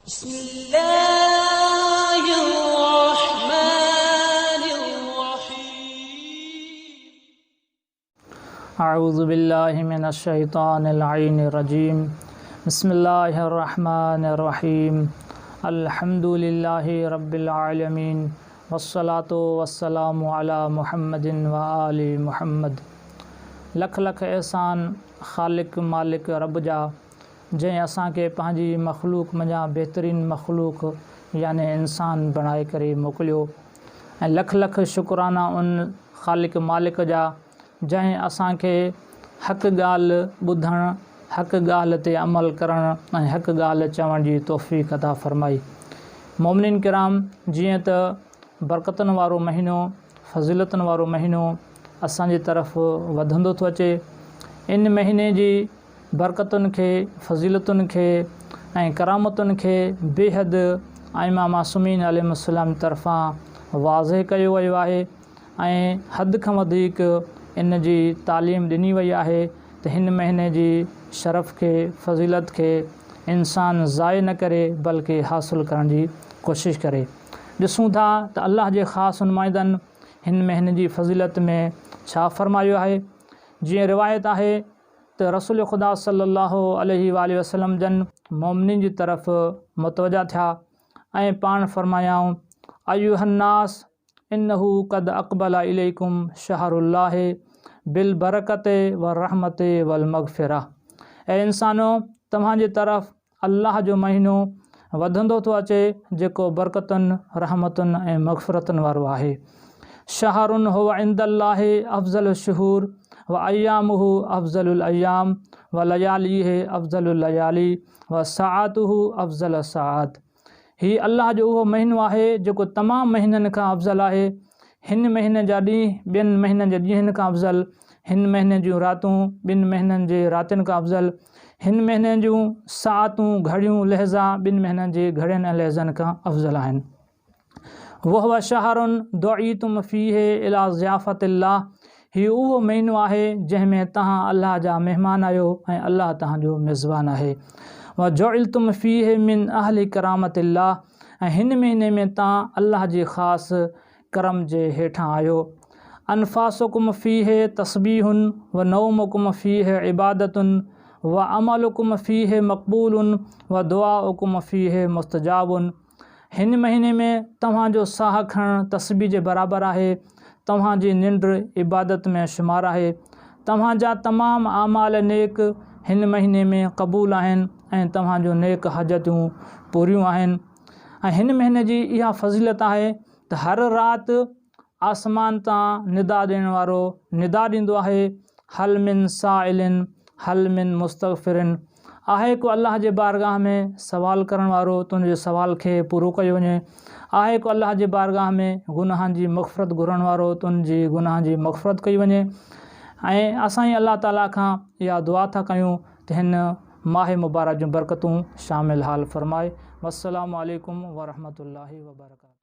बिस्मिल्लाहिर्रहमानिर्रहीम। अऊज़ु बिल्लाहि मिनश्शैतानिर्रजीम। बिस्मिल्लाहिर्रहमानिर्रहीम। अल्हम्दुलिल्लाहि रब्बिल आलमीन वस्सलातु वस्सलामु अला मुहम्मदिन व आलि मुहम्मद। लख लख एहसान ख़ालिक मालिक रब जा जंहिं असांखे पंहिंजी मख़लूक़ मञा बहितरीन मख़लूक़ याने इंसान बणाए करे मोकिलियो। ऐं लख लख शुक्राना उन ख़ालिक मालिक जा जंहिं असांखे हक़ ॻाल्हि ॿुधणु, हक़ ॻाल्हि ते अमल करणु ऐं हक़ ॻाल्हि चवण जी तौफ़ीक़ अता फ़रमाई। मोमिनीन किराम, जीअं त बरकतुनि वारो महीनो, फ़ज़ीलतुनि वारो महीनो असांजी तरफ़ वधंदो थो अचे, इन महीने जी बरकतुनि खे, फ़ज़ीलतुनि खे ऐं करामतुनि खे बेहदि आइमा मासूमीन अलैहिस्सलाम तरफ़ां वाज़ह कयो वियो आहे ऐं हद खां वधीक इन जी तालीम ॾिनी वई आहे त हिन महीने जी शरफ़ खे, फ़ज़ीलत खे इंसान ज़ाइ न करे बल्कि हासिलु करण जी कोशिशि करे। ॾिसूं था त अल्लाह जे ख़ासि नुमाइंदनि हिन महीने जी फ़ज़ीलत में छा फ़रमायो आहे। जीअं रिवायत आहे त रसूल ख़ुदा सल्लल्लाहु अलैहि वसल्लम जन मोमिनीन जी तरफ़ मुतवजा थिया ऐं पाण फ़रमायाऊं, अय्युहन्नास इन्नहु क़द अक़बल इलैकुम शहरुल्लाहि बिल बरकते व रहमते वल मग़फ़िरा। ऐं इंसानो, तव्हांजे तरफ़ अल्लाह जो महीनो वधंदो थो अचे जेको बरकतुनि, रहमतुनि ऐं मग़फ़िरतुनि वारो आहे। शहरुन हुव इंदल्लाहि अफ़ज़लु शुहूर व अय्यामुहु अफ़ज़लुल अय्याम व लयालीहि अफ़ज़लुल लयाली व सआतुहु अफ़ज़ल सआत। ही अल्लाह जो उहो महीनो आहे जेको तमामु महीननि खां अफ़ज़ल आहे। हिन महीने जा ॾींहं ॿियनि महीननि जे ॾींहंनि खां अफ़ज़ल, हिन महीने जूं रातूं ॿिनि महीननि जे रातियुनि खां अफ़ज़ल, हिन महीने जूं सातूं, घड़ियूं, लहज़ा ॿिनि महीननि जे घड़ियुनि ऐं लहज़नि खां अफ़ज़ल आहिनि। वहुव शहरुन दुईतुम फ़ीहि इला ज़ियाफ़तिल्लाह। हीउ उहो महीनो आहे जंहिंमें तव्हां अल्लाह जा महिमान आहियो ऐं अल्लाह तव्हांजो मेज़बान आहे। व जुइलतुम फ़ीहि मिन अहलि करामतिल्लाह। ऐं हिन महीने में तव्हां अल्लाह जी ख़ासि करम जे हेठां आहियो। अनफ़ासुकुम फ़ीहि तस्बीहुन व नौमुकुम फ़ीहि इबादतुन व अमलुकुम फ़ीहि मक़बूलुन व दुआउकुम फ़ीहि मुस्तजाबुन। हिन महीने में तव्हांजो साह खणणु तस्बीह जे बराबरि आहे, तव्हांजी निंड इबादत में शुमार आहे, तव्हांजा तमामु आमाल नेक हिन महीने में क़बूल आहिनि ऐं तव्हांजो नेक हाजतूं पूरियूं आहिनि। ऐं हिन महीने जी इहा फ़ज़ीलत आहे त हर राति आसमान तां निदा ॾियण वारो निदा ॾींदो आहे, हल मिन साइलिन हल मिन मुस्तग़फ़िरिन। आहे को अल्लाह जे बारगाह में सवाल करण वारो, तुंहिंजे सवाल खे पूरो कयो वञे। आहे को अल्लाह जे बारगाह में गुनाहनि जी मग़फ़िरत घुरण वारो, तुंहिंजी गुनाहनि जी मग़फ़िरत कई वञे। ऐं असां ई अल्लाह ताला खां इहा दुआ था कयूं त हिन माह मुबारक जूं बरकतूं शामिल हाल फ़रमाए। वस्सलामु अलैकुम व रहमतुल्लाहि व बरकातहू।